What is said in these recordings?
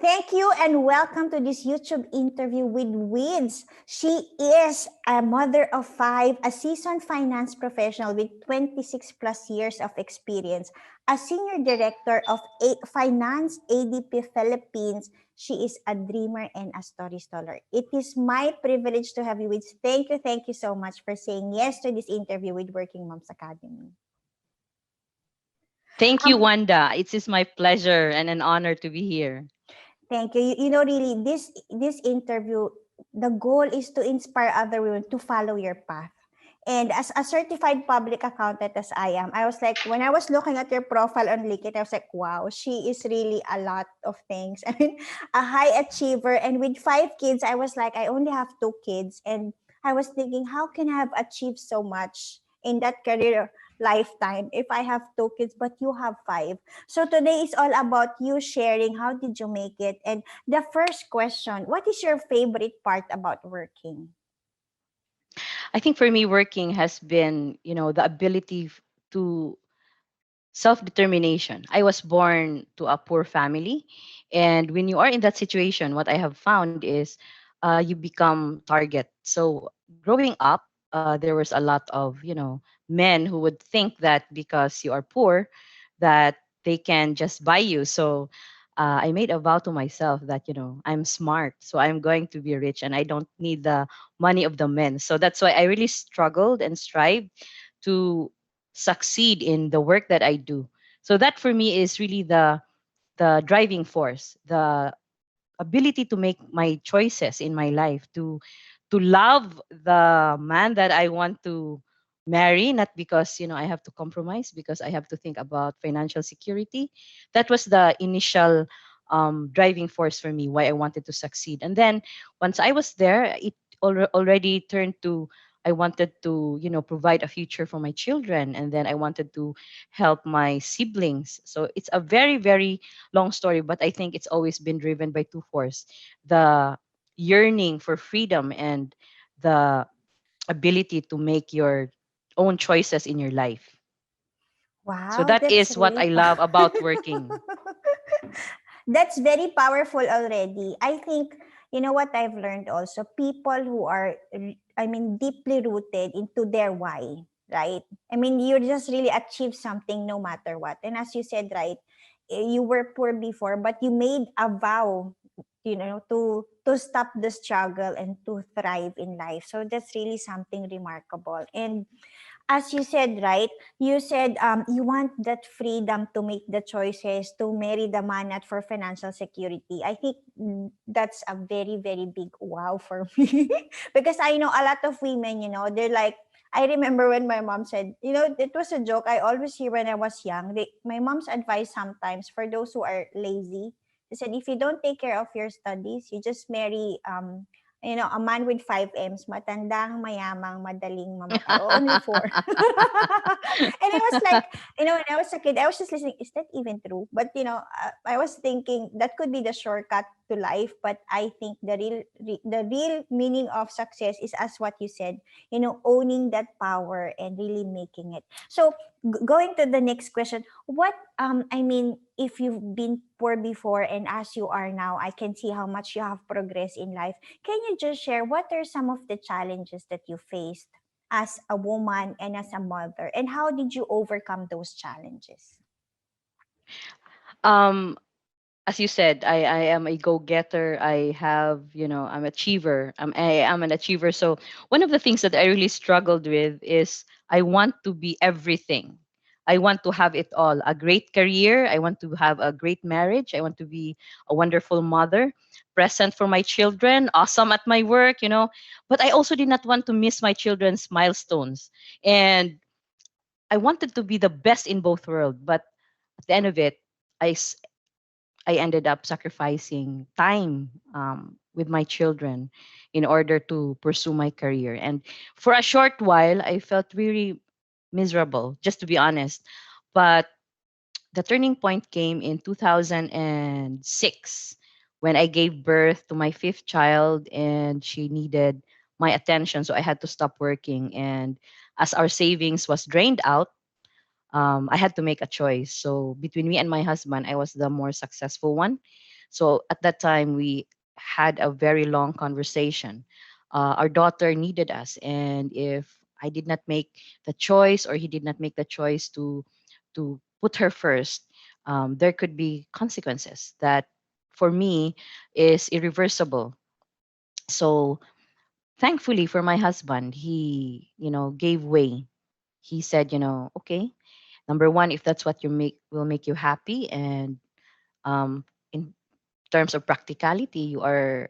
Thank you and welcome to this YouTube interview with Ouids. She is a mother of five, a seasoned finance professional with 26 plus years of experience, a senior director of Finance ADP Philippines. She is a dreamer and a storyteller. It is my privilege to have you, Ouids. Thank you so much for saying yes to this interview with Working Moms Academy. Thank you, Um, Wanda. It is my pleasure and an honor to be here. Thank you. You know, really, this interview, the goal is to inspire other women to follow your path. And as a certified public accountant as I am, I was like, when I was looking at your profile on LinkedIn, I was like, wow, she is really a lot of things. I mean, a high achiever. And with five kids, I was like, I only have two kids. And I was thinking, how can I have achieved so much in that career lifetime if I have two kids, but you have five? So today is all about you sharing how did you make it. And the first question, what is your favorite part about working? I think for me, working has been, the ability to self-determination. I was born to a poor family, and when you are in that situation, what I have found is you become target. So growing up, there was a lot of men who would think that because you are poor, that they can just buy you. So I made a vow to myself that I'm smart, so I'm going to be rich, and I don't need the money of the men. So that's why I really struggled and strived to succeed in the work that I do. So that for me is really the driving force, the ability to make my choices in my life, to love the man that I want to marry, not because I have to compromise, because I have to think about financial security. That was the initial driving force for me, why I wanted to succeed. And then once I was there, it already turned to I wanted to provide a future for my children, and then I wanted to help my siblings. So it's a very, very long story, but I think it's always been driven by two forces: the yearning for freedom and the ability to make your own choices in your life. So Wow, that that's is what really I love about working. that's very powerful already. I think you know what I've learned also, people who are I mean deeply rooted into their why, right? I mean you just really achieve something no matter what. And as you said, right, you were poor before, but you made a vow, to stop the struggle and to thrive in life. So that's really something remarkable. And as you said, right? You said you want that freedom to make the choices, to marry the man not for financial security. I think that's a very, very big wow for me. Because I know a lot of women, they're like, I remember when my mom said, it was a joke I always hear when I was young. My mom's advice sometimes for those who are lazy, she said, if you don't take care of your studies, you just marry a man with five M's, matandang, mayamang, madaling mamatay. Oh, only four. And I was like, when I was a kid, I was just listening, is that even true? But, I was thinking that could be the shortcut to life. But I think the real meaning of success is, as what you said, owning that power and really making it. So going to the next question, what, I mean, if you've been poor before and as you are now, I can see how much you have progressed in life. Can you just share what are some of the challenges that you faced as a woman and as a mother, and how did you overcome those challenges? um as you said, I am a go-getter. I have, I'm achiever. I am an achiever. So one of the things that I really struggled with is I want to be everything. I want to have it all. A great career. I want to have a great marriage. I want to be a wonderful mother, present for my children, awesome at my work, But I also did not want to miss my children's milestones. And I wanted to be the best in both worlds. But at the end of it, I I ended up sacrificing time with my children in order to pursue my career. And for a short while, I felt really miserable, just to be honest. But the turning point came in 2006 when I gave birth to my fifth child, and she needed my attention. So I had to stop working. And as our savings was drained out, I had to make a choice. So between me and my husband, I was the more successful one. So at that time, we had a very long conversation. Our daughter needed us, and if I did not make the choice, or he did not make the choice to put her first, there could be consequences that for me is irreversible. So thankfully for my husband, he, gave way. He said, okay, number one, if that's what you make will make you happy, and in terms of practicality, you are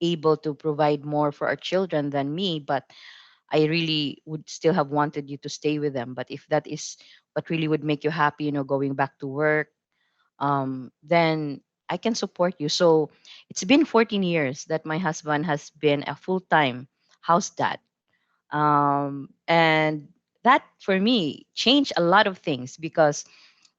able to provide more for our children than me, but I really would still have wanted you to stay with them. But if that is what really would make you happy, going back to work, then I can support you. So it's been 14 years that my husband has been a full-time house dad. And that for me changed a lot of things, because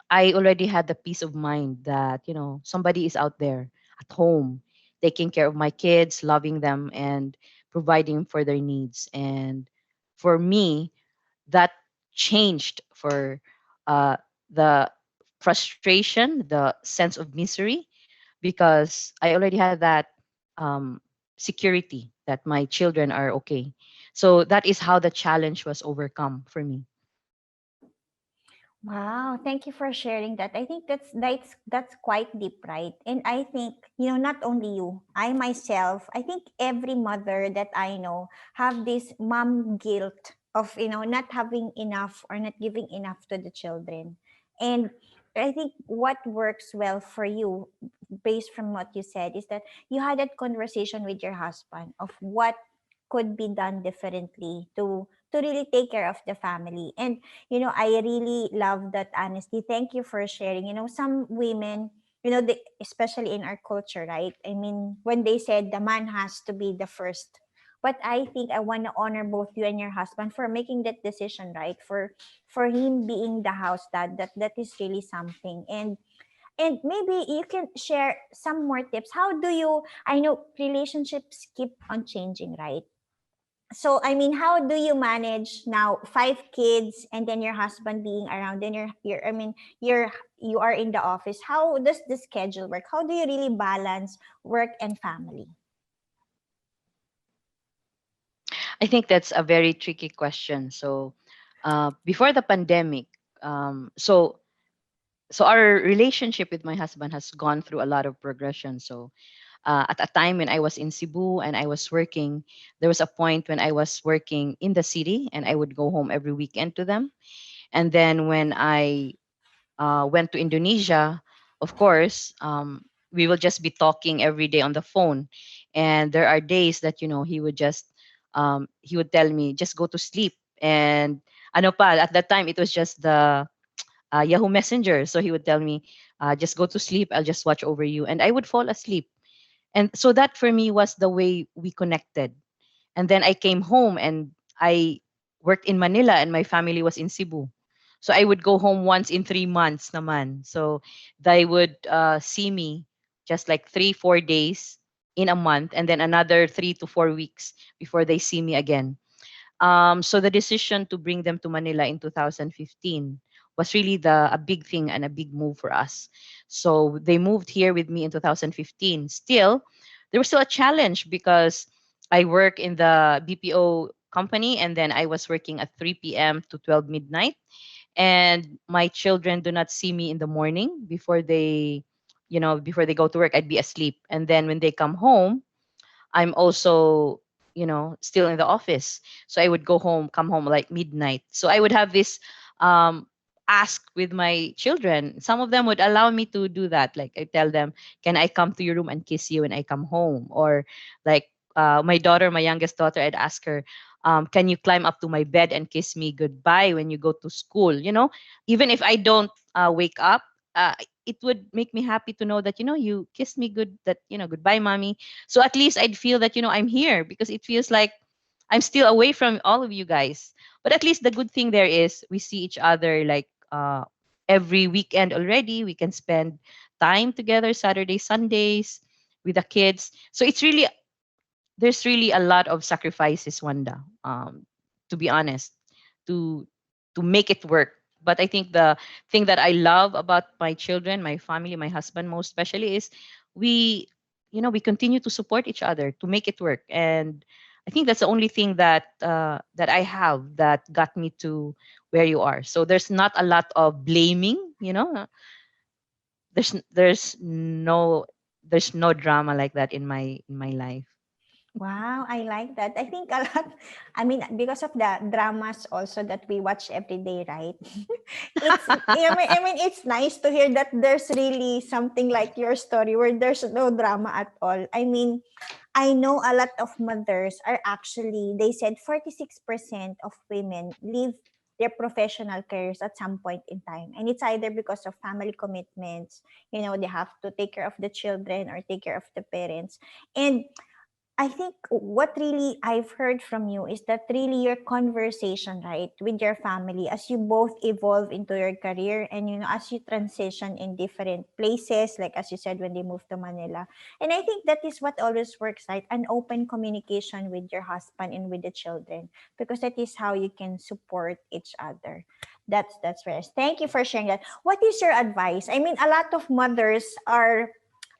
I already had the peace of mind that, somebody is out there at home taking care of my kids, loving them, and providing for their needs. And for me, that changed for uh, the frustration, the sense of misery, because I already had that um, security that my children are okay. So that is how the challenge was overcome for me. Wow, thank you for sharing that. I think that's quite deep, right? And I think, not only you, I myself, I think every mother that I know have this mom guilt of, not having enough or not giving enough to the children. And I think what works well for you, based from what you said, is that you had that conversation with your husband of what could be done differently to really take care of the family. And I really love that honesty. Thank you for sharing. Some women, especially in our culture, right? I mean, when they said the man has to be the first, but I think I want to honor both you and your husband for making that decision, right? For him being the house dad, that is really something. And maybe you can share some more tips. How do you, I know relationships keep on changing, right? So I mean, how do you manage now 5 kids and then your husband being around, then you're I mean you are in the office? How does the schedule work? How do you really balance work and family? I think that's a very tricky question. So, before the pandemic, so our relationship with my husband has gone through a lot of progression. So, at a time when I was in Cebu and I was working, there was a point when I was working in the city and I would go home every weekend to them. And then when I went to Indonesia, of course, we will just be talking every day on the phone. And there are days that, he would tell me, just go to sleep. And ano pa, at that time, it was just the Yahoo Messenger. So he would tell me, just go to sleep. I'll just watch over you. And I would fall asleep. And so that for me was the way we connected. And then I came home and I worked in Manila and my family was in Cebu. So I would go home once in 3 months naman. So they would see me just like 3, 4 days in a month, and then another 3 to 4 weeks before they see me again. So the decision to bring them to Manila in 2015 was really a big thing and a big move for us. So they moved here with me in 2015. Still, there was still a challenge because I work in the BPO company, and then I was working at 3 p.m. to 12 midnight. And my children do not see me in the morning before they go to work. I'd be asleep. And then when they come home, I'm also, still in the office. So I would come home like midnight. So I would have this um, ask with my children. Some of them would allow me to do that. Like I tell them, can I come to your room and kiss you when I come home? Or like my daughter, my youngest daughter, I'd ask her, can you climb up to my bed and kiss me goodbye when you go to school? Even if I don't wake up, it would make me happy to know that, you kissed me good, that, goodbye, mommy. So at least I'd feel that, I'm here, because it feels like I'm still away from all of you guys. But at least the good thing there is we see each other like every weekend already. We can spend time together, Saturday, Sundays with the kids. So there's really a lot of sacrifices, Wanda, to be honest, to to make it work. But I think the thing that I love about my children, my family, my husband most especially, is we we continue to support each other to make it work. And I think that's the only thing that that I have that got me to where you are. So there's not a lot of blaming, there's no drama like that in my life. Wow, I like that. I think a lot, I mean, because of the dramas also that we watch every day, right? I mean, it's nice to hear that there's really something like your story where there's no drama at all. I mean, I know a lot of mothers are actually, they said 46% of women leave their professional careers at some point in time. And it's either because of family commitments, they have to take care of the children or take care of the parents. And I think what really I've heard from you is that really your conversation, right, with your family as you both evolve into your career and, as you transition in different places, like as you said, when they moved to Manila. And I think that is what always works, right? An open communication with your husband and with the children, because that is how you can support each other. That's very. Thank you for sharing that. What is your advice? I mean, a lot of mothers are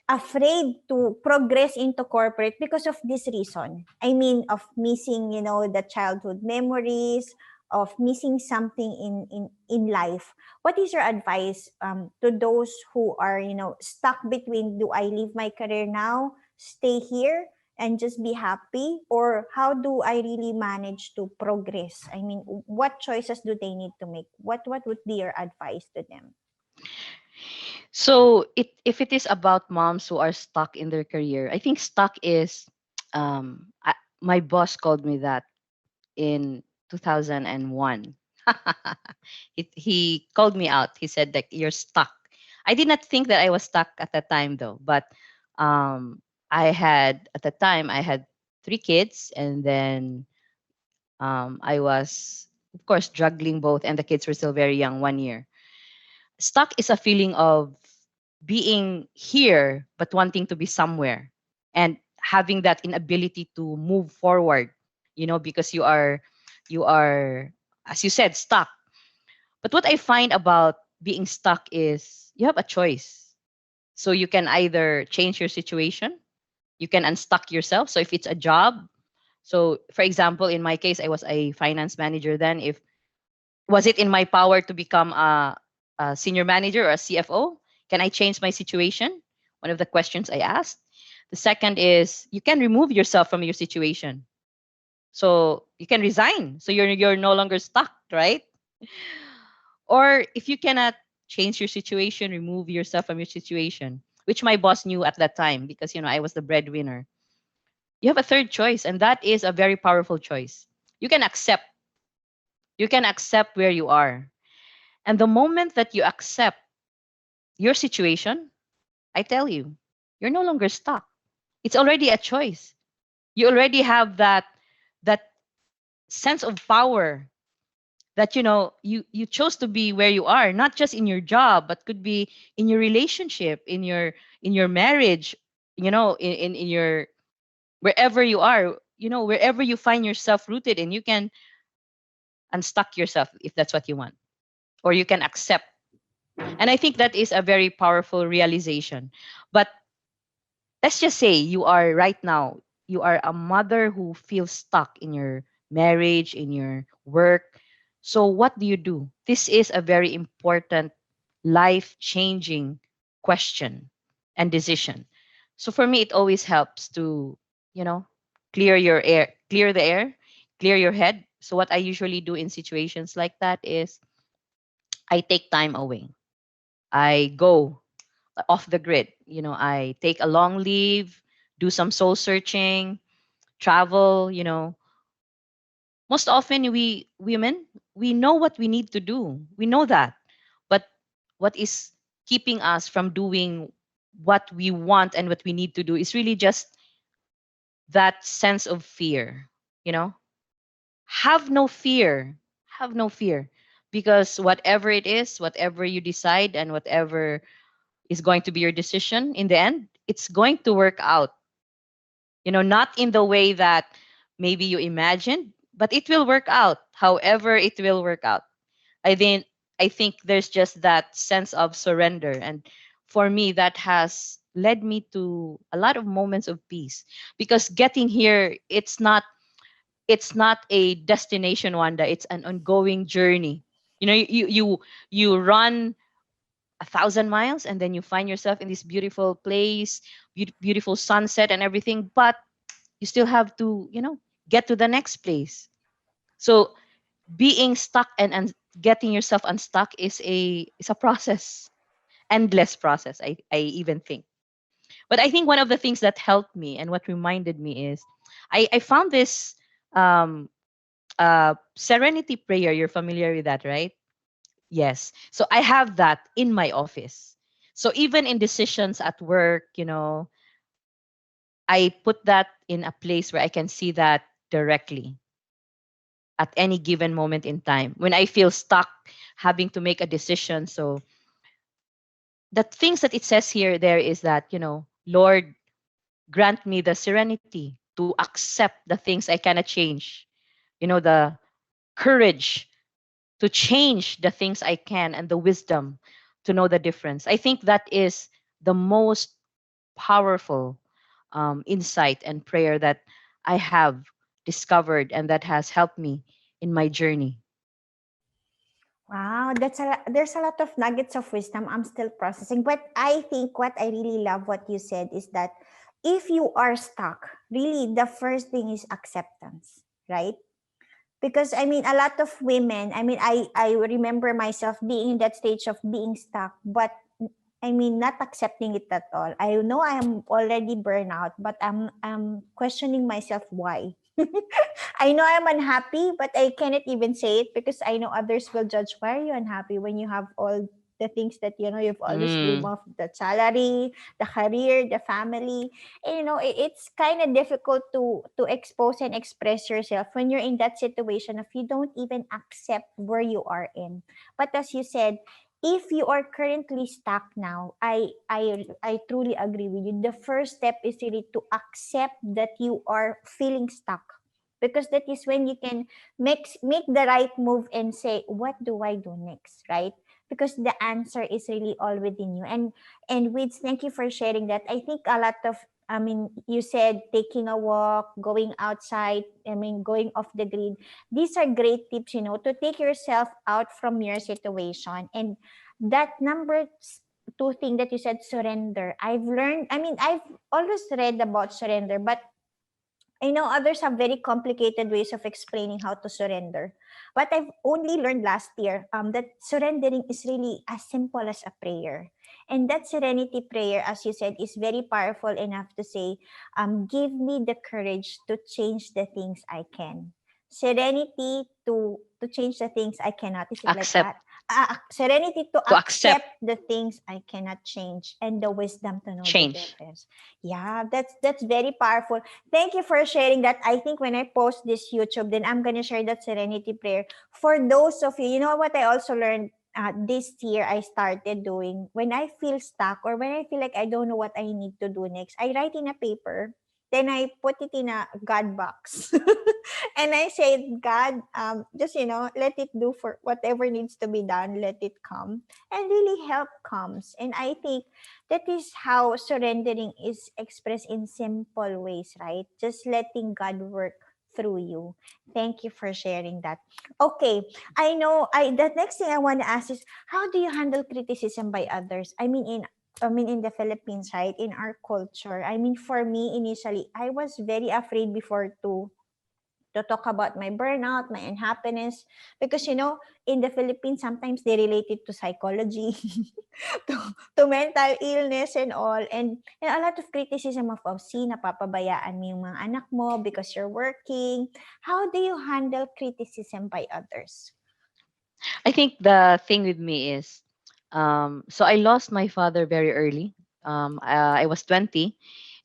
afraid to progress into corporate because of this reason. I mean, of missing, the childhood memories, of missing something in life. What is your advice to those who are, stuck between, do I leave my career now, stay here, and just be happy? Or how do I really manage to progress? I mean, what choices do they need to make? What would be your advice to them? So if it is about moms who are stuck in their career, I think stuck is my boss called me that in 2001. He called me out. He said that you're stuck. I did not think that I was stuck at that time though, but I had 3 kids, and then I was, of course, juggling both, and the kids were still very young, 1 year. Stuck is a feeling of being here but wanting to be somewhere, and having that inability to move forward, because you are, as you said, stuck. But what I find about being stuck is you have a choice. So you can either change your situation, you can unstuck yourself. So if it's a job, so for example, in my case, I was a finance manager then. If was it in my power to become a senior manager or a CFO? Can I change my situation? One of the questions I asked. The second is you can remove yourself from your situation. So you can resign. So you're no longer stuck, right? Or if you cannot change your situation, remove yourself from your situation, which my boss knew at that time because I was the breadwinner. You have a third choice, and that is a very powerful choice. You can accept. You can accept where you are. And the moment that you accept your situation, I tell you, you're no longer stuck. It's already a choice. You already have that sense of power that you chose to be where you are, not just in your job, but could be in your relationship, in your marriage, in your wherever you are, wherever you find yourself rooted in, you can unstuck yourself if that's what you want, or you can accept. And I think that is a very powerful realization. But let's just say you are right now, you are a mother who feels stuck in your marriage, in your work. So what do you do? This is a very important life changing question and decision. So for me, it always helps to, you know, clear the air, clear your head. So what I usually do in situations like that is I take time away. I go off the grid. I take a long leave, do some soul searching, travel. Most often we women, we know what we need to do. We know that. But what is keeping us from doing what we want and what we need to do is really just that sense of fear. You know, have no fear. Have no fear. Because whatever it is, whatever you decide, and whatever is going to be your decision in the end, it's going to work out. Not in the way that maybe you imagined, but it will work out. However, it will work out. I think there's just that sense of surrender, and for me, that has led me to a lot of moments of peace, because getting here, it's not a destination, Wanda. It's an ongoing journey. You run 1,000 miles, and then you find yourself in this beautiful place, beautiful sunset and everything, but you still have to, get to the next place. So being stuck and getting yourself unstuck is a process, endless process. I even think. But I think one of the things that helped me and what reminded me is I found this um serenity prayer. You're familiar with that, right? Yes. So I have that in my office. So even in decisions at work, I put that in a place where I can see that directly at any given moment in time when I feel stuck having to make a decision. So the things that it says here there is that, Lord, grant me the serenity to accept the things I cannot change, the courage to change the things I can, and the wisdom to know the difference. I think that is the most powerful insight and prayer that I have discovered and that has helped me in my journey. Wow, there's a lot of nuggets of wisdom I'm still processing. But I think what I really love what you said is that if you are stuck, really the first thing is acceptance, right? Because I mean a lot of women, I mean I remember myself being in that stage of being stuck, but I mean not accepting it at all. I know I am already burnout, but I'm questioning myself why. I know I'm unhappy, but I cannot even say it because I know others will judge. Why are you unhappy when you have all the things that you've always dreamed Mm, of, the salary, the career, the family? And, it's kind of difficult to expose and express yourself when you're in that situation if you don't even accept where you are in. But as you said, if you are currently stuck now, I truly agree with you. The first step is really to accept that you are feeling stuck, because that is when you can make the right move and say, what do I do next, right? Because the answer is really all within you. And with thank you for sharing that. I think a lot of, I mean, you said taking a walk, going outside, I mean, going off the grid. These are great tips, to take yourself out from your situation. And that two thing that you said, surrender. I've learned, I mean, I've always read about surrender, but I know others have very complicated ways of explaining how to surrender. But I've only learned last year that surrendering is really as simple as a prayer. And that serenity prayer, as you said, is very powerful enough to say, give me the courage to change the things I can. Serenity to change the things I cannot. Is it like accept, that? Serenity to to accept accept the things I cannot change, and the wisdom to know the change. difference. Yeah, that's very powerful. Thank you for sharing that. I think when I post this YouTube, then I'm gonna share that serenity prayer for those of you. You know what I also learned this year. I started doing when I feel stuck or when I feel like I don't know what I need to do next. I write in a paper, then I put it in a God box, and I say, God, just let it do for whatever needs to be done. Let it come, and really help comes. And I think that is how surrendering is expressed in simple ways, right? Just letting God work through you. Thank you for sharing that. Okay, I know I the next thing I want to ask is, how do you handle criticism by others? I mean in the Philippines, right? In our culture. I mean for me initially, I was very afraid before to talk about my burnout, my unhappiness, because in the Philippines sometimes they relate it to psychology, to, to mental illness and all, and a lot of criticism of, see, napapabayaan mo yung mga anak mo because you're working. How do you handle criticism by others? I think the thing with me is, so I lost my father very early. I was 20,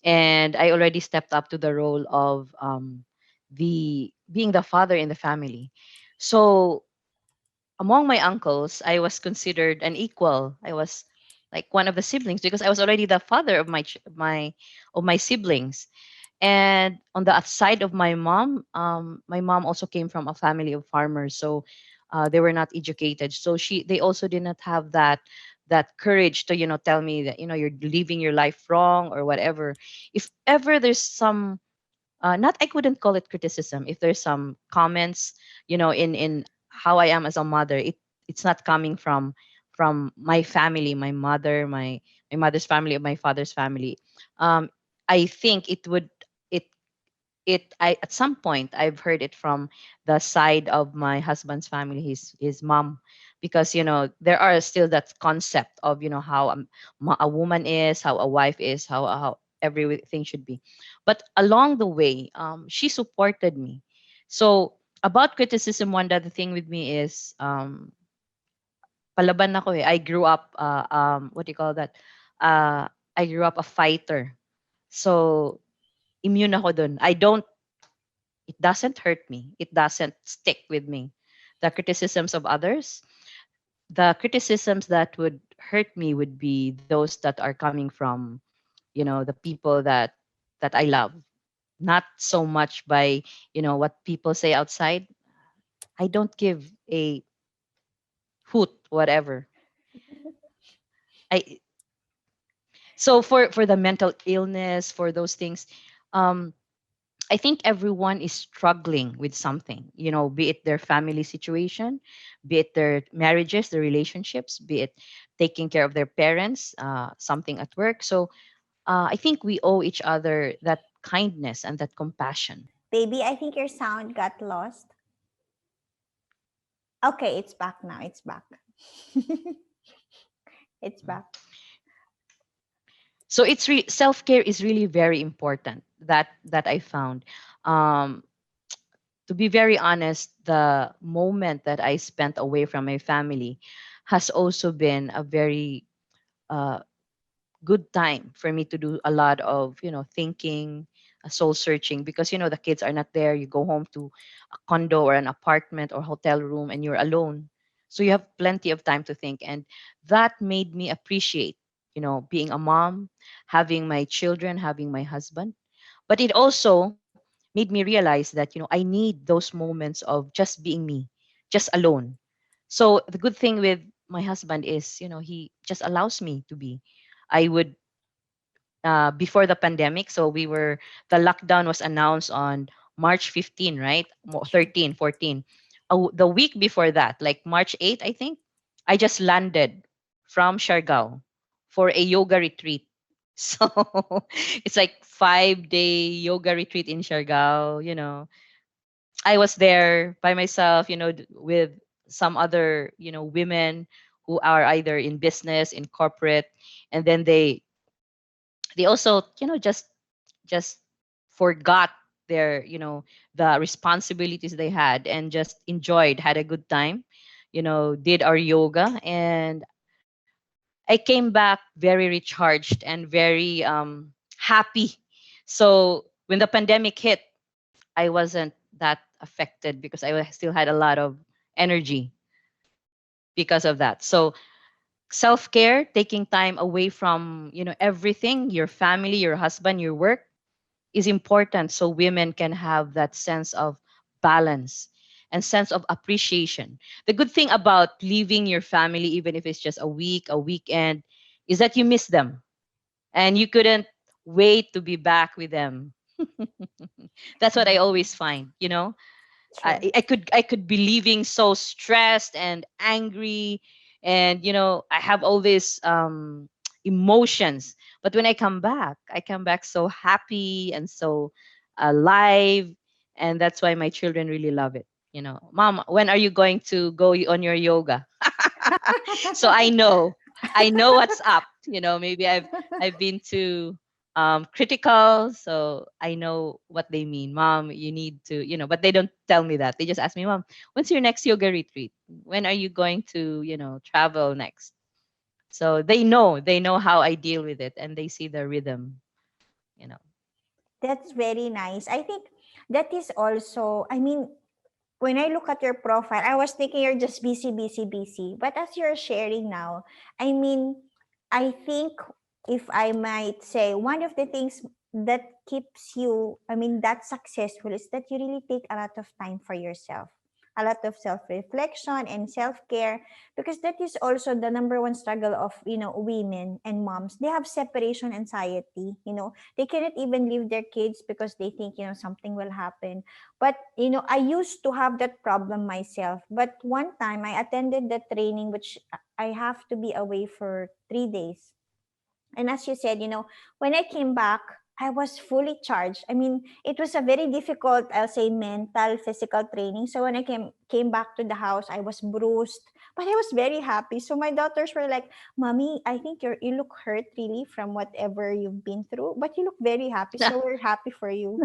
and I already stepped up to the role of the being the father in the family. So among my uncles, I was considered an equal. I was like one of the siblings because I was already the father of my siblings. And on the side of my mom also came from a family of farmers, so they were not educated. So they also did not have that that courage to, tell me that, you're living your life wrong or whatever. If ever there's some, not, I couldn't call it criticism, if there's some comments, in how I am as a mother, it's not coming from my family, my mother, my mother's family, or my father's family. um I think it I, at some point, I've heard it from the side of my husband's family, his mom, because there are still that concept of, how a woman is, how a wife is, how everything should be. But along the way, she supported me. So about criticism, one other thing with me is, palaban ako eh. I grew up, what do you call that? I grew up a fighter. So immune ako dun. It doesn't hurt me. It doesn't stick with me. The criticisms of others, the criticisms that would hurt me would be those that are coming from, the people that I love. Not so much by, what people say outside. I don't give a hoot whatever. I So for the mental illness, for those things, um I think everyone is struggling with something, be it their family situation, be it their marriages, their relationships, be it taking care of their parents, something at work. So I think we owe each other that kindness and that compassion. Baby, I think your sound got lost. Okay, it's back now. It's back. It's back. So self care is really very important. That I found. Um, to be very honest, the moment that I spent away from my family has also been a very uh, good time for me to do a lot of, thinking, soul searching, because the kids are not there. You go home to a condo or an apartment or hotel room and you're alone, so you have plenty of time to think. And that made me appreciate, being a mom, having my children, having my husband. But it also made me realize that, I need those moments of just being me, just alone. So the good thing with my husband is, he just allows me to be. I would, before the pandemic. So the lockdown was announced on March 15, right? 13, 14. The week before that, like March 8, I think, I just landed from Siargao for a yoga retreat. So it's like 5-day yoga retreat in Siargao. I was there by myself, with some other, women who are either in business, in corporate, and then they also, just forgot their, the responsibilities they had, and just enjoyed, had a good time, did our yoga. And I came back very recharged and very happy. So when the pandemic hit, I wasn't that affected because I still had a lot of energy because of that. So self-care, taking time away from, everything, your family, your husband, your work, is important, so women can have that sense of balance and sense of appreciation. The good thing about leaving your family, even if it's just a week, a weekend, is that you miss them and you couldn't wait to be back with them. That's what I always find, True. I could be leaving so stressed and angry, and I have all these emotions. But when I come back so happy and so alive, and that's why my children really love it. Mom, when are you going to go on your yoga? So I know what's up. Maybe I've been too critical, so I know what they mean. Mom, you need to, but they don't tell me that. They just ask me, Mom, when's your next yoga retreat? When are you going to, travel next? So they know how I deal with it, and they see the rhythm, you know. That's very nice. I think that is also, I mean, when I look at your profile, I was thinking you're just busy, busy, busy. But as you're sharing now, I mean, I think if I might say, one of the things that keeps you, I mean, that successful is that you really take a lot of time for yourself. a lot of self-reflection and self-care, because that is also the number one struggle of, women and moms. They have separation anxiety. They cannot even leave their kids because they think, something will happen. But, I used to have that problem myself. But one time I attended the training, which I have to be away for 3 days. And as you said, when I came back, I was fully charged. I mean, it was a very difficult, I'll say, mental, physical training. So when I came back to the house, I was bruised, but I was very happy. So my daughters were like, "Mommy, I think you look hurt really from whatever you've been through, but you look very happy. So we're happy for you."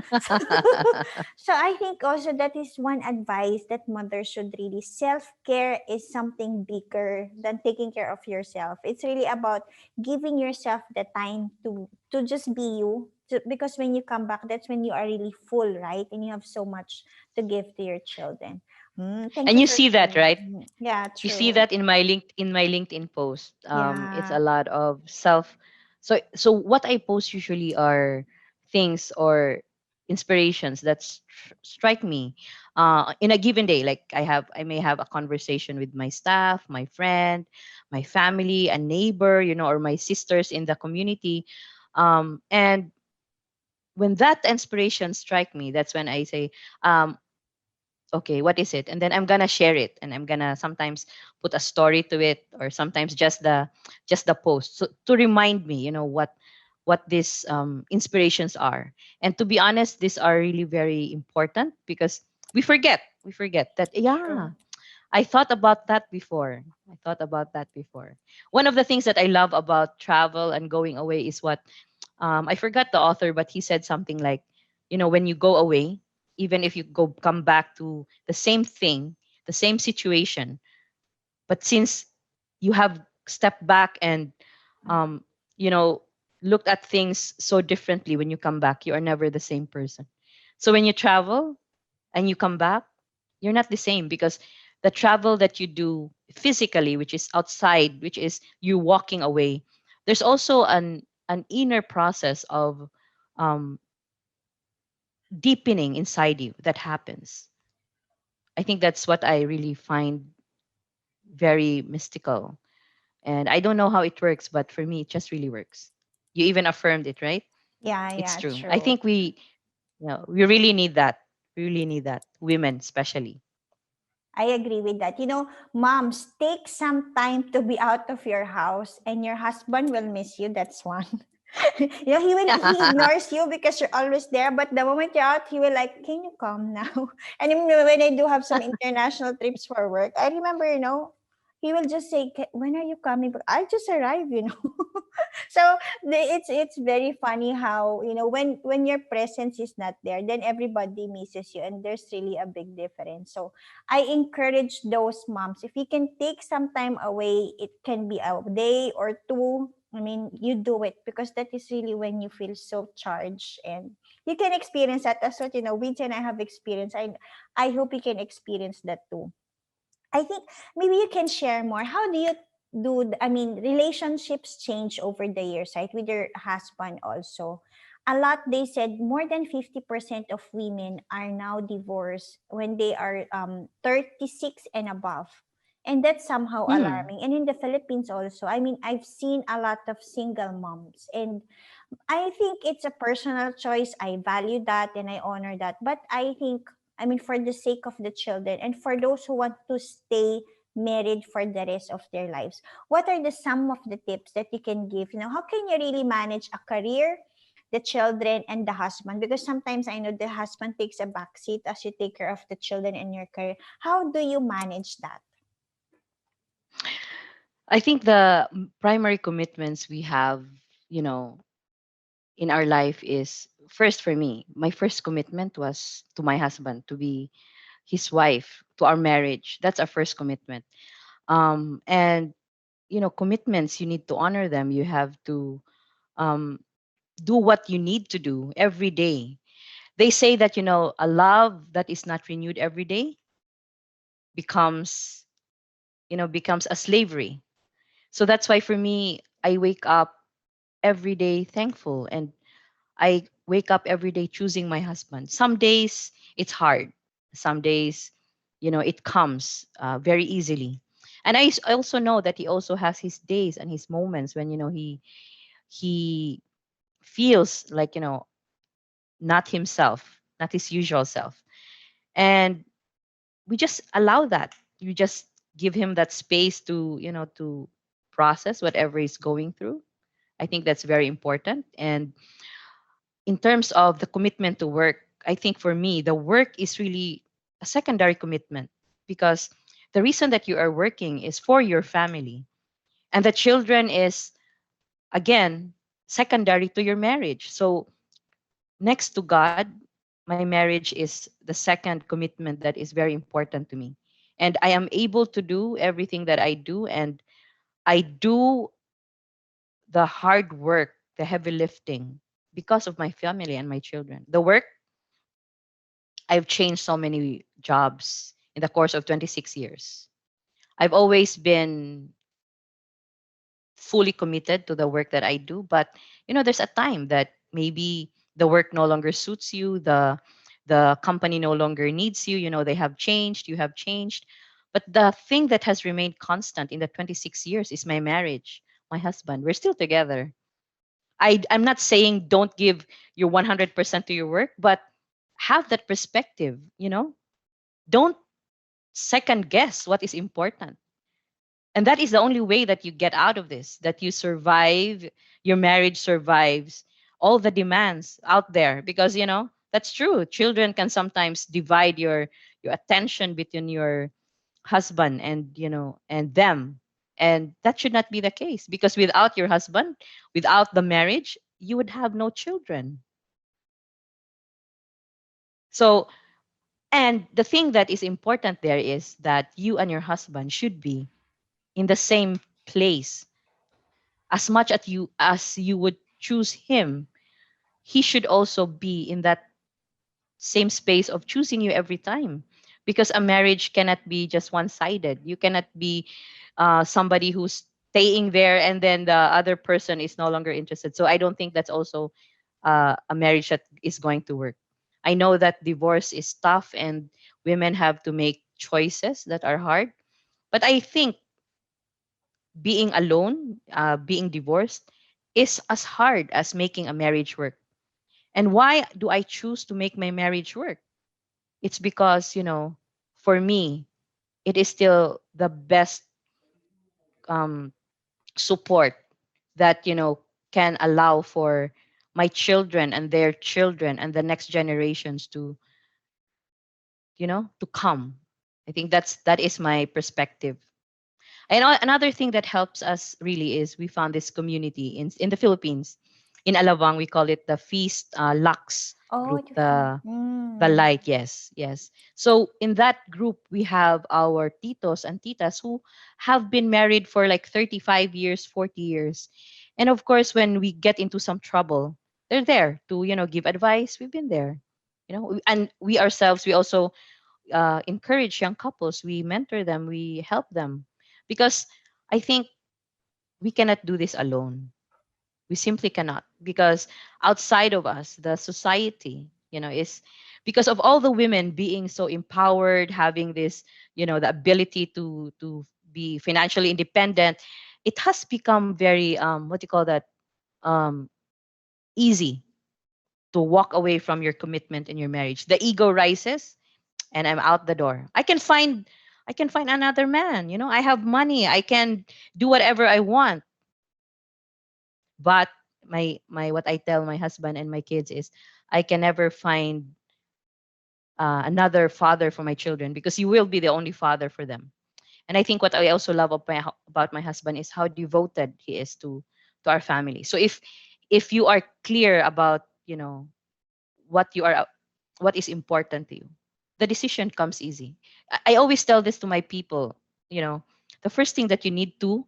So I think also that is one advice that mothers should really, self-care is something bigger than taking care of yourself. It's really about giving yourself the time to just be you. Because when you come back, that's when you are really full, right? And you have so much to give to your children. Thank And you you for see that, sharing. right? Yeah, You see true. that in my LinkedIn post. It's Yeah. a lot of self. So what I post usually are things or inspirations that strike me in a given day. Like I may have a conversation with my staff, my friend, my family, a neighbor, or my sisters in the community. And when that inspiration strike me, that's when I say, um, okay, what is it? And then I'm gonna share it, and I'm gonna sometimes put a story to it, or sometimes just the post, so to remind me, what these inspirations are. And to be honest, these are really very important because we forget that, True. yeah, I thought about that before. I thought about that before. One of the things that I love about travel and going away is what, I forgot the author, but he said something like, when you go away, even if you come back to the same thing, the same situation, but since you have stepped back and, um, you know, looked at things so differently, when you come back, you are never the same person. So when you travel and you come back, you're not the same because the travel that you do physically, which is outside, which is you walking away, there's also an inner process of, um, deepening inside you that happens. I think that's what I really find very mystical. And I don't know how it works, but for me, it just really works. You even affirmed it, right? Yeah, It's yeah, true. I true. think we really need that. We really need that. Women, especially. I agree with that. Moms, take some time to be out of your house, and your husband will miss you. That's one. He ignores you because you're always there, but the moment you're out, he will like, "Can you come now?" And even when I do have some international trips for work, I remember, he will just say, "When are you coming back?" I just arrived. So it's very funny how, when your presence is not there, then everybody misses you, and there's really a big difference. So I encourage those moms, if you can take some time away, it can be a day or two. I mean, you do it, because that is really when you feel so charged, and you can experience that. That's what, Winch and I have experienced. I hope you can experience that too. I think maybe you can share more. How do you I mean, relationships change over the years, right? With your husband also. A lot, they said more than 50% of women are now divorced when they are 36 and above. And that's somehow Hmm. alarming. And in the Philippines also, I mean, I've seen a lot of single moms. And I think it's a personal choice. I value that and I honor that. But I think, I mean, for the sake of the children and for those who want to stay married for the rest of their lives, what are some of the tips that you can give? How can you really manage a career, the children, and the husband? Because sometimes I know the husband takes a backseat as you take care of the children and your career. How do you manage that? I think the primary commitments we have, you know, in our life is first for me. My first commitment was to my husband, to be his wife, to our marriage. That's our first commitment. And commitments, you need to honor them. You have to, um, do what you need to do every day. They say that, a love that is not renewed every day becomes, becomes a slavery. So that's why for me, I wake up every day thankful, and I wake up every day choosing my husband. Some days it's hard. Some days it comes very easily. And I also know that he also has his days and his moments when he feels like not himself, not his usual self. And we just allow that. You just give him that space to to process whatever he's going through. I think that's very important. And in terms of the commitment to work, I think for me, the work is really a secondary commitment, because the reason that you are working is for your family. And the children is, again, secondary to your marriage. So, next to God, my marriage is the second commitment that is very important to me. And I am able to do everything that I do. And I do the hard work, the heavy lifting, because of my family and my children. The work, I've changed so many jobs in the course of 26 years. I've always been fully committed to the work that I do, but there's a time that maybe the work no longer suits you, the company no longer needs you, they have changed, you have changed. But the thing that has remained constant in the 26 years is my marriage, my husband. We're still together. I'm not saying don't give your 100% to your work, but have that perspective. Don't second guess what is important. And that is the only way that you get out of this, that you survive, your marriage survives all the demands out there. Because, that's true. Children can sometimes divide your attention between your husband and them. And that should not be the case, because without your husband, without the marriage, you would have no children. So, and the thing that is important there is that you and your husband should be in the same place. As much as you would choose him, he should also be in that same space of choosing you every time. Because a marriage cannot be just one sided. You cannot be somebody who's staying there and then the other person is no longer interested. So I don't think that's also a marriage that is going to work. I know that divorce is tough and women have to make choices that are hard. But I think being alone, being divorced, is as hard as making a marriage work. And why do I choose to make my marriage work? It's because, for me, it is still the best um, support that, can allow for my children and their children and the next generations to come. I think that is my perspective. And another thing that helps us really is we found this community in the Philippines. In Alabang, we call it the Feast Lux Oh, group. the fee. The Mm. light, yes, yes. So in that group, we have our titos and titas who have been married for like 35 years, 40 years. And of course, when we get into some trouble, they're there to, give advice. We've been there. And we ourselves, we also encourage young couples. We mentor them, we help them, because I think we cannot do this alone. We simply cannot, because outside of us, the society, is because of all the women being so empowered, having this, the ability to be financially independent. It has become very what do you call that, um, easy to walk away from your commitment in your marriage. The ego rises and I'm out the door. I can find another man. I have money. I can do whatever I want. But my what I tell my husband and my kids is I can never find another father for my children, because you will be the only father for them. And I think what I also love about my husband is how devoted he is to our family. So if you are clear about what you are what is important to you, the decision comes easy. I always tell this to my people. you know the first thing that you need to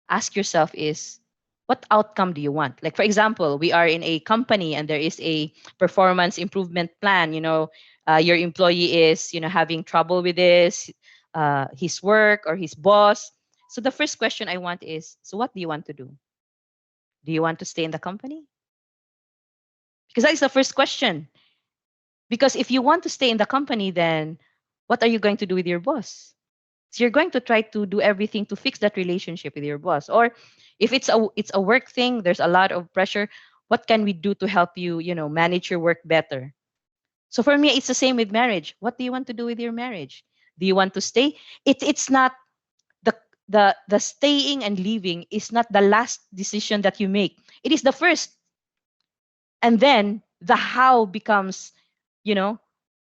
ask yourself is, what outcome do you want? Like, for example, we are in a company and there is a performance improvement plan. Your employee is having trouble with this, his work or his boss. So the first question I want is, so what do you want to do? Do you want to stay in the company? Because that is the first question. Because if you want to stay in the company, then what are you going to do with your boss? So you're going to try to do everything to fix that relationship with your boss. Or if it's a work thing, there's a lot of pressure. What can we do to help you, manage your work better? So for me, it's the same with marriage. What do you want to do with your marriage? Do you want to stay? It's not the the staying and leaving is not the last decision that you make. It is the first, and then the how becomes, you know,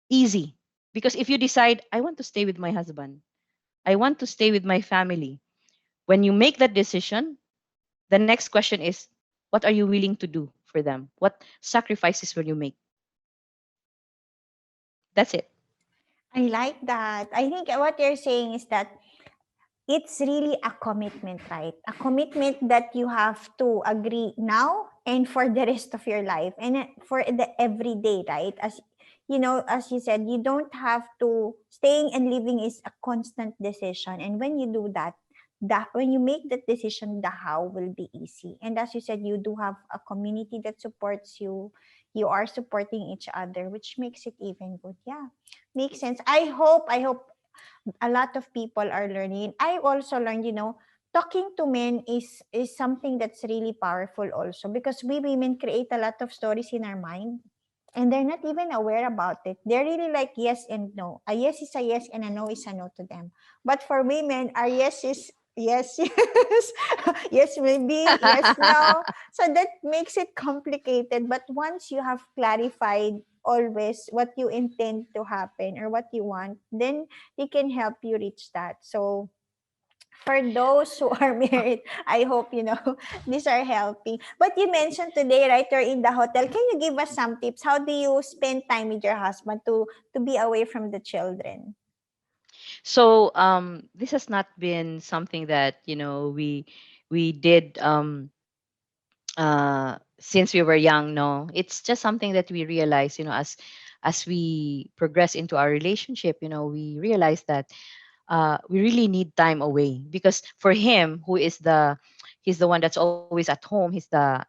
easy. Because if you decide, I want to stay with my husband, I want to stay with my family. When you make that decision, the next question is, what are you willing to do for them? What sacrifices will you make? That's it. I like that. I think what you're saying is that it's really a commitment, right? A commitment that you have to agree now and for the rest of your life and for the everyday, right? As you know, as you said, you don't have to staying and living is a constant decision. And when you do that, when you make that decision, the how will be easy. And as you said, you do have a community that supports you. You are supporting each other, which makes it even good. Yeah, makes sense. I hope a lot of people are learning. I also learned, talking to men is something that's really powerful also because we women create a lot of stories in our mind and they're not even aware about it. They're really like yes and no. A yes is a yes and a no is a no to them. But for women, our yes is yes, yes, yes, maybe, yes, no. So that makes it complicated. But once you have clarified always what you intend to happen or what you want, then they can help you reach that. So for those who are married, I hope these are helping. But you mentioned today, right? You're in the hotel. Can you give us some tips? How do you spend time with your husband to be away from the children? So this has not been something that we did since we were young. No, it's just something that we realize, as we progress into our relationship. We realize that we really need time away, because for him, who is he's the one that's always at home, he's the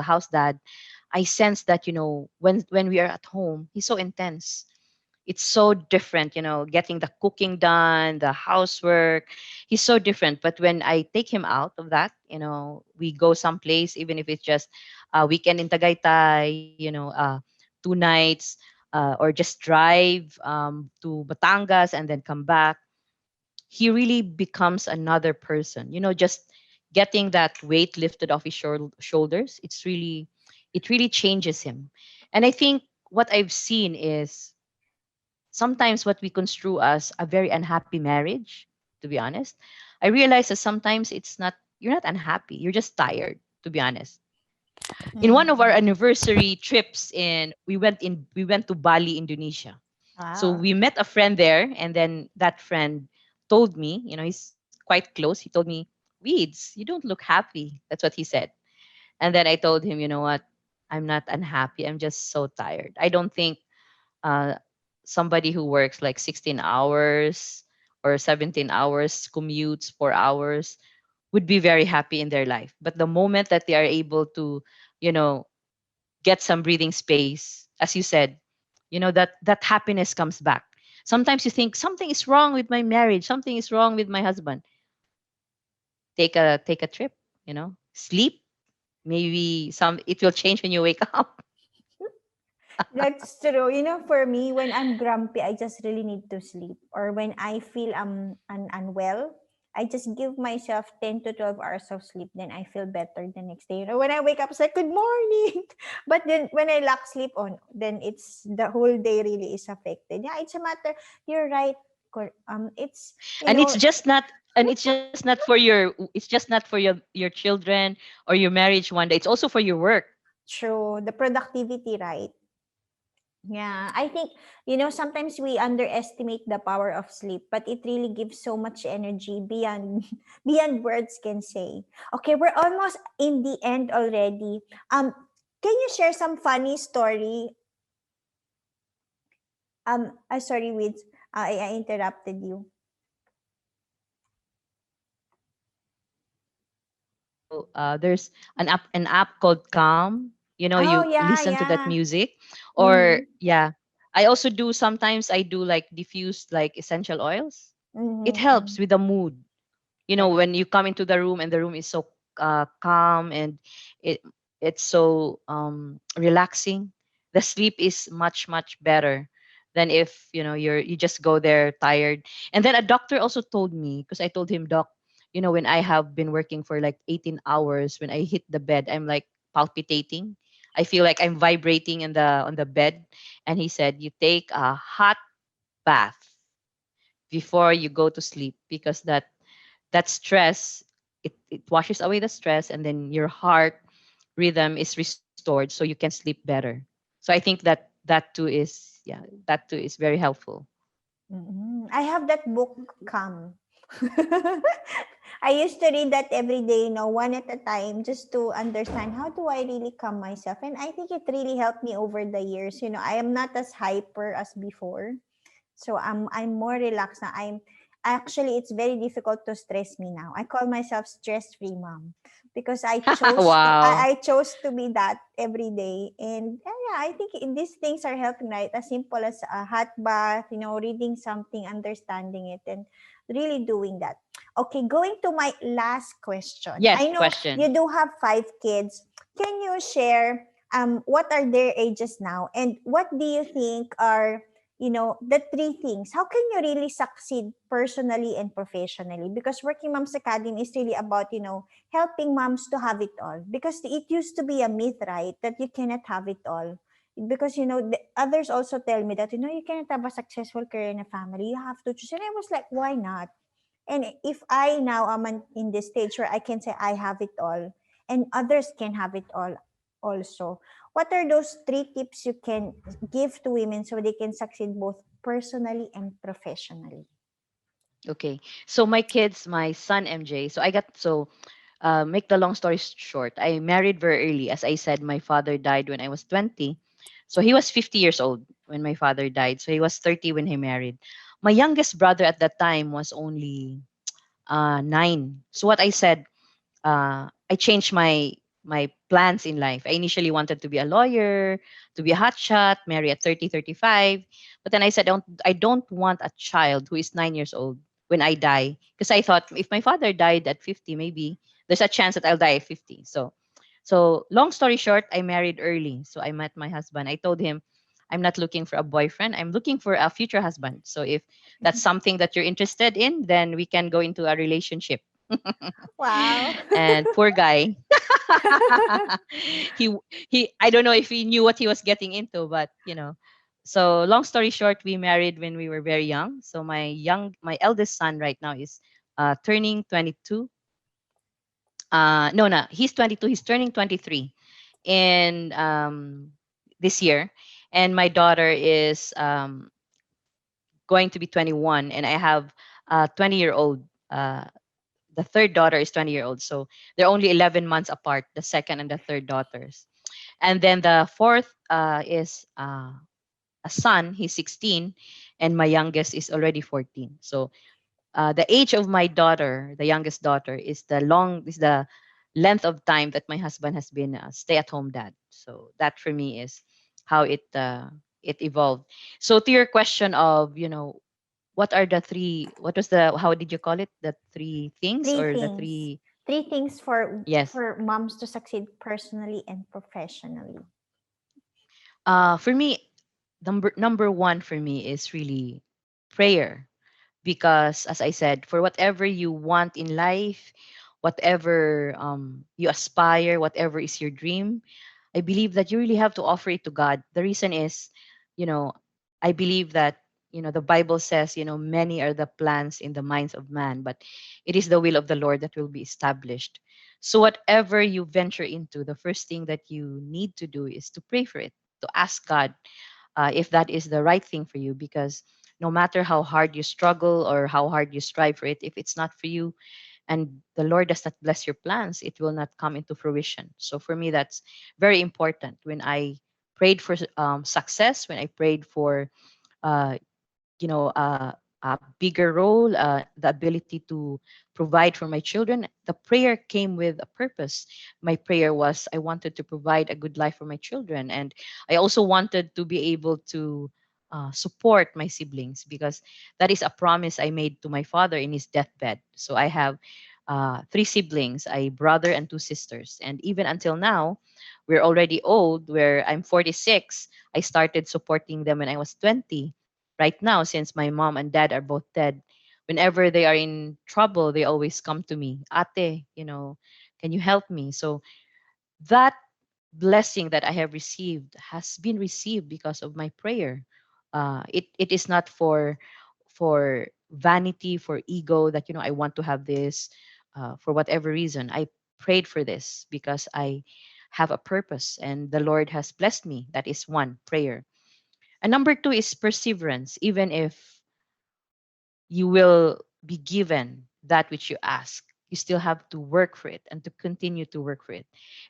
house dad. I sense that, when we are at home, he's so intense. It's so different, getting the cooking done, the housework. He's so different. But when I take him out of that, we go someplace, even if it's just a weekend in Tagaytay, 2 nights, or just drive to Batangas and then come back, he really becomes another person. Just getting that weight lifted off his shoulders. It really changes him. And I think what I've seen is sometimes what we construe as a very unhappy marriage, to be honest, I realize that sometimes you're not unhappy, you're just tired, to be honest. In one of our Mm. anniversary trips, we went to Bali, Indonesia. So Wow. we met a friend there, and then that friend told me, he's quite close. He told me, "Weeds, you don't look happy." That's what he said. And then I told him, "You know what? I'm not unhappy. I'm just so tired. I don't think uh, somebody who works like 16 hours or 17 hours, commutes 4 hours, would be very happy in their life. But the moment that they are able to, you know, get some breathing space, as you said, that happiness comes back. Sometimes you think something is wrong with my marriage, something is wrong with my husband. Take a trip, sleep. Maybe it will change when you wake up. That's true. For me, when I'm grumpy, I just really need to sleep. Or when I feel unwell, I just give myself 10 to 12 hours of sleep. Then I feel better the next day. When I wake up, it's like, good morning. But then when I lack sleep on, then it's the whole day really is affected. Yeah, it's a matter. You're right. It's, and it's just not it's just not for your children or your marriage one day. It's also for your work. true. The productivity, right? Yeah, I think, sometimes we underestimate the power of sleep, but it really gives so much energy beyond beyond words can say. Okay, we're almost in the end already. Can you share some funny story? Sorry, with I interrupted you. So there's an app called Calm. Oh You yeah, listen to that yeah. music, or Mm-hmm. yeah. I also do sometimes I do like diffused like essential oils. It Mm-hmm. helps Mm-hmm. with the mood. Correct. When you come into the room and the room is so calm, and it it's so relaxing, the sleep is much better than if you just go there tired. And then a doctor also told me, because I told him, doc, when I have been working for like 18 hours, when I hit the bed, I'm like palpitating. I feel like I'm vibrating in the on the bed. And he said, you take a hot bath before you go to sleep, because that stress, it washes away the stress, and then your heart rhythm is restored, so you can sleep better. So I think that too is, yeah, that too is very helpful. I have that book, Come. I used to read that every day, one at a time, just to understand how do I really calm myself. And I think it really helped me over the years. I am not as hyper as before. So I'm more relaxed now. Actually, it's very difficult to stress me now. I call myself stress-free mom because Wow. I chose to be that every day. And yeah, I think these things are helping, right? As simple as a hot bath, reading something, understanding it, and really doing that. Okay, going to my last question. I Yes, know question. you do have 5 kids. Can you share what are their ages now, and what do you think are the 3 things? How can you really succeed personally and professionally? Because Working Moms Academy is really about, helping moms to have it all. Because it used to be a myth, right? That you cannot have it all. Because, the others also tell me that, you cannot have a successful career in a family. You have to choose. And I was like, why not? And if I now am in this stage where I can say I have it all, and others can have it all also, what are those 3 tips you can give to women so they can succeed both personally and professionally? Okay. So my kids, my son MJ, so I got so make the long story short, I married very early. As I said, my father died when I was 20. So he was 50 years old when my father died. So he was 30 when he married. My youngest brother at that time was only 9. So what I said, I changed my plans in life. I initially wanted to be a lawyer, to be a hotshot, marry at 30, 35. But then I said, I don't want a child who is 9 years old when I die. Because I thought if my father died at 50, maybe there's a chance that I'll die at 50. So long story short, I married early. So I met my husband. I told him, I'm not looking for a boyfriend. I'm looking for a future husband. So if that's something that you're interested in, then we can go into a relationship. Wow. And poor guy, he he I don't know if he knew what he was getting into, but so long story short, we married when we were very young. So my eldest son right now is turning 22. No, he's 22, he's turning 23 in this year. And my daughter is going to be 21, and I have a 20-year-old. The third daughter is 20-year-old, so they're only 11 months apart, the second and the third daughters. And then the fourth is a son. He's 16, and my youngest is already 14. So the age of my daughter, the youngest daughter, is the length of time that my husband has been a stay-at-home dad. So that for me is how it evolved. So to your question of what are the three, what was the, how did you call it, the 3 things, Three or the things. three? 3 things for Yes. for moms to succeed personally and professionally. For me, number one for me is really prayer. Because as I said, for whatever you want in life, whatever you aspire, whatever is your dream, I believe that you really have to offer it to God. The reason is, you know I believe that the Bible says, many are the plans in the minds of man, but it is the will of the Lord that will be established. So whatever you venture into, the first thing that you need to do is to pray for it, to ask God if that is the right thing for you. Because no matter how hard you struggle or how hard you strive for it, if it's not for you and the Lord does not bless your plans, it will not come into fruition. So for me, that's very important. When I prayed for success, when I prayed for uh, you know uh, a bigger role, the ability to provide for my children, the prayer came with a purpose. My prayer was, I wanted to provide a good life for my children, and I also wanted to be able to support my siblings, because that is a promise I made to my father in his deathbed. So I have three siblings, a brother and two sisters. And even until now, we're already old, where I'm 46. I started supporting them when I was 20. Right now, since my mom and dad are both dead, whenever they are in trouble, they always come to me, Ate, can you help me? So that blessing that I have received has been received because of my prayer. It is not for vanity, for ego, that I want to have this for whatever reason. I prayed for this because I have a purpose, and the Lord has blessed me. That is one, prayer. And number two is perseverance. Even if you will be given that which you ask, you still have to work for it and to continue to work for it.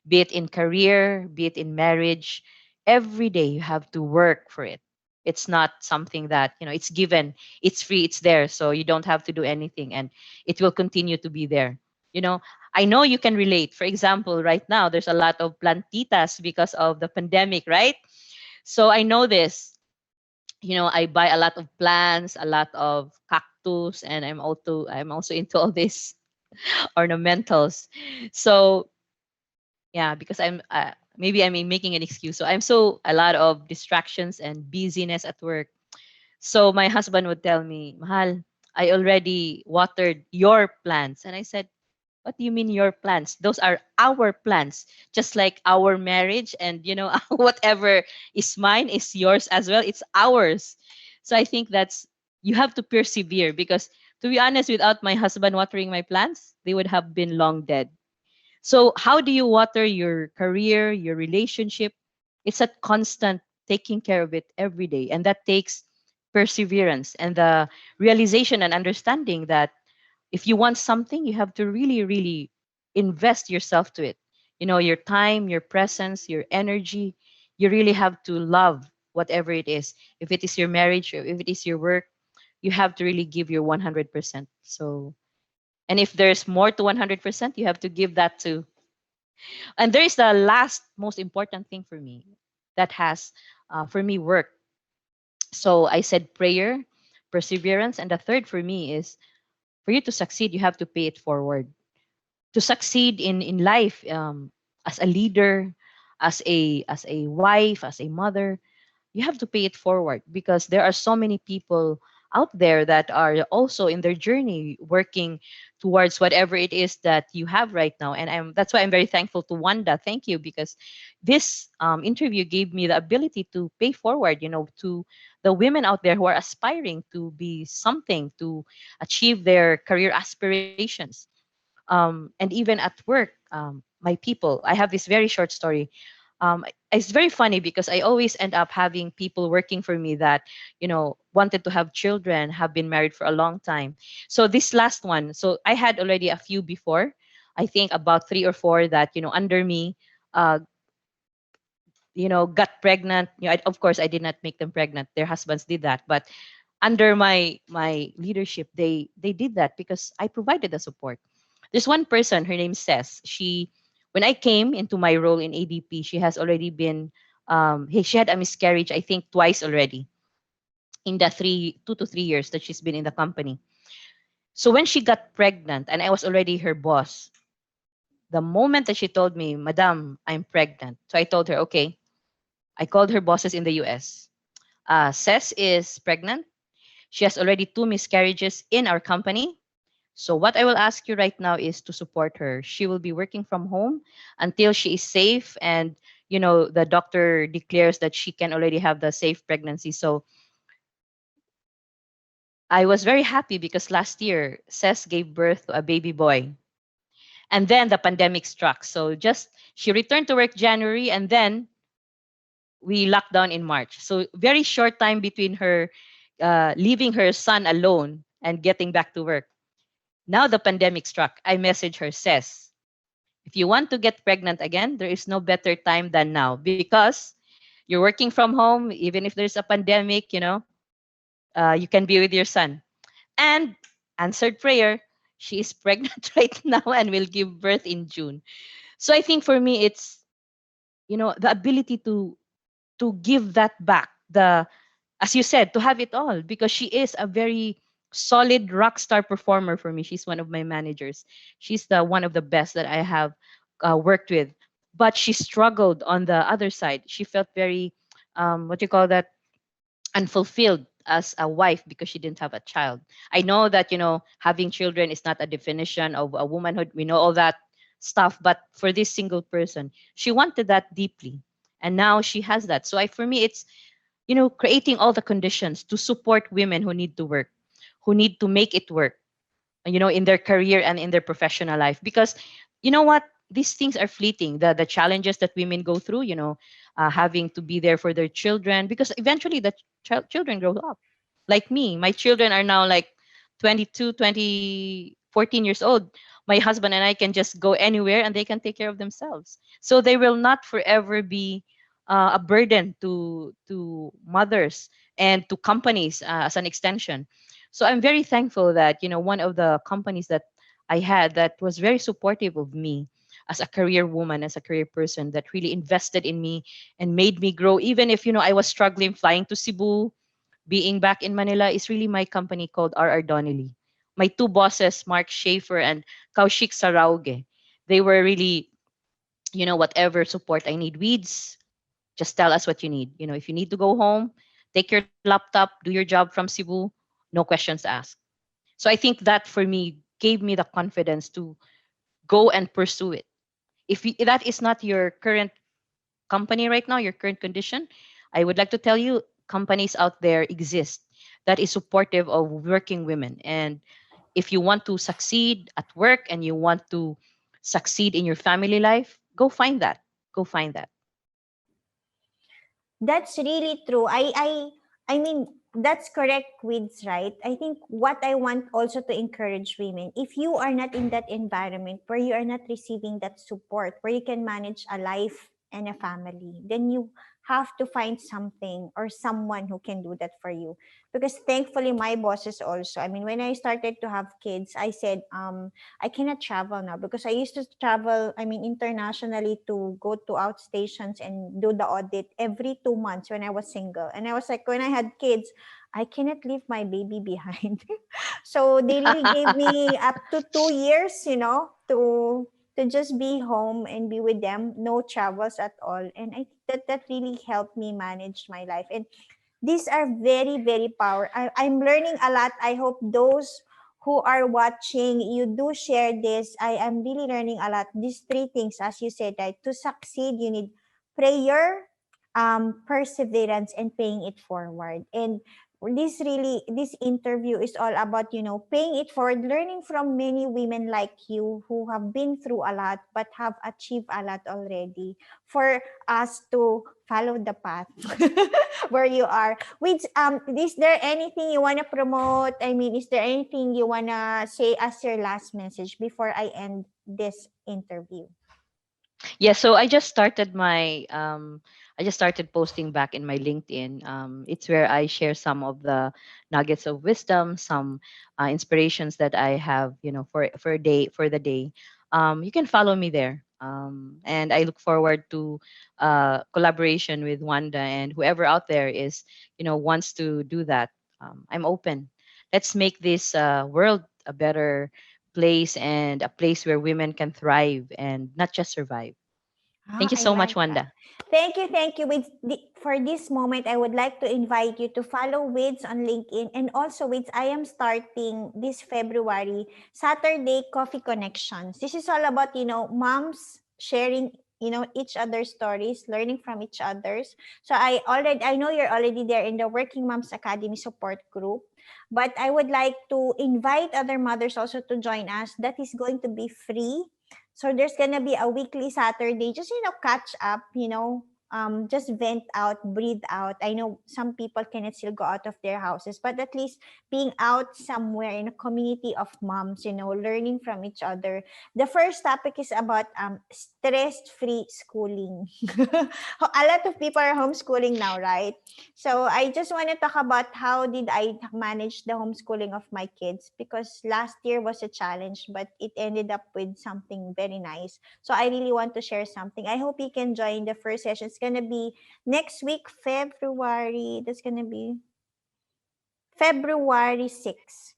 Be it in career, be it in marriage, every day you have to work for it. It's not something that, it's given, it's free, it's there, so you don't have to do anything, and it will continue to be there. You know, I know you can relate. For example, right now there's a lot of plantitas because of the pandemic, right? So I know this. I buy a lot of plants, a lot of cactus, and I'm also into all these ornamentals. So yeah, because maybe I'm making an excuse. So I'm so a lot of distractions and busyness at work. So my husband would tell me, Mahal, I already watered your plants. And I said, what do you mean your plans? Those are our plans, just like our marriage, and whatever is mine is yours as well. It's ours. So I think that's you have to persevere, because to be honest, without my husband watering my plants, they would have been long dead. So how do you water your career, your relationship? It's a constant taking care of it every day, and that takes perseverance and the realization and understanding that if you want something, you have to really, really invest yourself to it. Your time, your presence, your energy. You really have to love whatever it is. If it is your marriage or if it is your work, you have to really give your 100%. So, and if there's more to 100%, you have to give that to. And there is the last most important thing for me that has, for me, work. So I said prayer, perseverance, and the third for me is for you to succeed, you have to pay it forward. To succeed in life, as a leader, as a wife, as a mother, you have to pay it forward, because there are so many people out there that are also in their journey working towards whatever it is that you have right now. And that's why I'm very thankful to Wanda. Thank you, because this interview gave me the ability to pay forward, to the women out there who are aspiring to be something, to achieve their career aspirations. And even at work, my people, I have this very short story. It's very funny because I always end up having people working for me that wanted to have children, have been married for a long time. So this last one, so I had already a few before. I think about three or four that under me, uh, got pregnant. Of course, I did not make them pregnant, their husbands did that, but under my leadership, they did that because I provided the support. There's one person, her name says, she when I came into my role in ADP, she has already been she had a miscarriage, I think twice already, in the 2 to 3 years that she's been in the company. So when she got pregnant and I was already her boss, the moment that she told me, Madam, I'm pregnant. So I told her, okay. I called her bosses in the US. Ses is pregnant. She has already two miscarriages in our company. So what I will ask you right now is to support her. She will be working from home until she is safe, and the doctor declares that she can already have the safe pregnancy. So I was very happy because last year Ses gave birth to a baby boy. And then the pandemic struck. So just she returned to work January, and then we locked down in March. So very short time between her leaving her son alone and getting back to work. Now the pandemic struck. I messaged her, says, if you want to get pregnant again, there is no better time than now, because you're working from home. Even if there's a pandemic, you can be with your son. And answered prayer, she is pregnant right now and will give birth in June. So I think for me, it's the ability to give that back, as you said, to have it all, because she is a very solid rock star performer for me. She's one of my managers. She's the one of the best that I have worked with. But she struggled on the other side. She felt very, what do you call that, unfulfilled as a wife because she didn't have a child. I know that, having children is not a definition of a womanhood. We know all that stuff. But for this single person, she wanted that deeply. And now she has that. So for me, it's, creating all the conditions to support women who need to work, who need to make it work, in their career and in their professional life. Because you know what? These things are fleeting. The challenges that women go through, having to be there for their children, because eventually the children grow up. Like me, my children are now like 22, 20, 14 years old. My husband and I can just go anywhere and they can take care of themselves. So they will not forever be a burden to mothers and to companies, as an extension. So I'm very thankful that, one of the companies that I had that was very supportive of me as a career woman, as a career person, that really invested in me and made me grow. Even if, I was struggling flying to Cebu, being back in Manila, is really my company called R. R. Donnelly. My two bosses, Mark Schaefer and Kaushik Sarauge, they were really, whatever support I need, Weeds, just tell us what you need. If you need to go home, take your laptop, do your job from Cebu, no questions asked. So I think that for me gave me the confidence to go and pursue it. If that is not your current company right now, your current condition, I would like to tell you companies out there exist that is supportive of working women. And if you want to succeed at work and you want to succeed in your family life, go find that. Go find that. That's really true. I mean, that's correct, Quids, right? I think what I want also to encourage women, if you are not in that environment where you are not receiving that support, where you can manage a life and a family, then you have to find something or someone who can do that for you. Because thankfully my bosses also, I mean, when I started to have kids, I said, I cannot travel now because I used to travel, I mean, internationally to go to outstations and do the audit every 2 months when I was single. And I was like, when I had kids, I cannot leave my baby behind. So they really gave me up to 2 years, to just be home and be with them, no travels at all. And I think that really helped me manage my life. And these are very, very power. I'm learning a lot. I hope those who are watching, you do share this. I am really learning a lot. These three things, as you said, right? To succeed, you need prayer, perseverance, and paying it forward. And this interview is all about, paying it forward, learning from many women like you who have been through a lot but have achieved a lot already, for us to follow the path where you are. Which is there anything you wanna promote? I mean, is there anything you wanna say as your last message before I end this interview? Yeah, so I just started posting back in my LinkedIn. It's where I share some of the nuggets of wisdom, some inspirations that I have, for the day. You can follow me there. And I look forward to collaboration with Wanda and whoever out there is, wants to do that. I'm open. Let's make this world a better place, and a place where women can thrive and not just survive. Ah, Thank you I so much, like that. Wanda. Thank you, thank you. For this moment, I would like to invite you to follow Wids on LinkedIn, and also Wids, I am starting this February Saturday Coffee Connections. This is all about, moms sharing, each other's stories, learning from each others. So I know you're already there in the Working Moms Academy support group, but I would like to invite other mothers also to join us. That is going to be free. So there's gonna be a weekly Saturday, just catch up, just vent out, breathe out. I know some people cannot still go out of their houses, but at least being out somewhere in a community of moms, learning from each other. The first topic is about stress-free schooling. A lot of people are homeschooling now, right? So I just want to talk about how did I manage the homeschooling of my kids, because last year was a challenge, but it ended up with something very nice. So I really want to share something. I hope you can join the first session. It's gonna be next week, February. That's gonna be February 6th.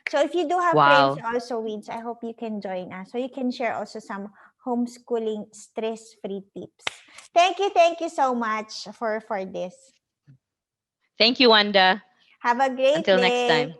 So if you do have friends Wow. also with, I hope you can join us. So you can share also some homeschooling stress-free tips. Thank you so much for this. Thank you, Wanda. Have a great Until next day. time.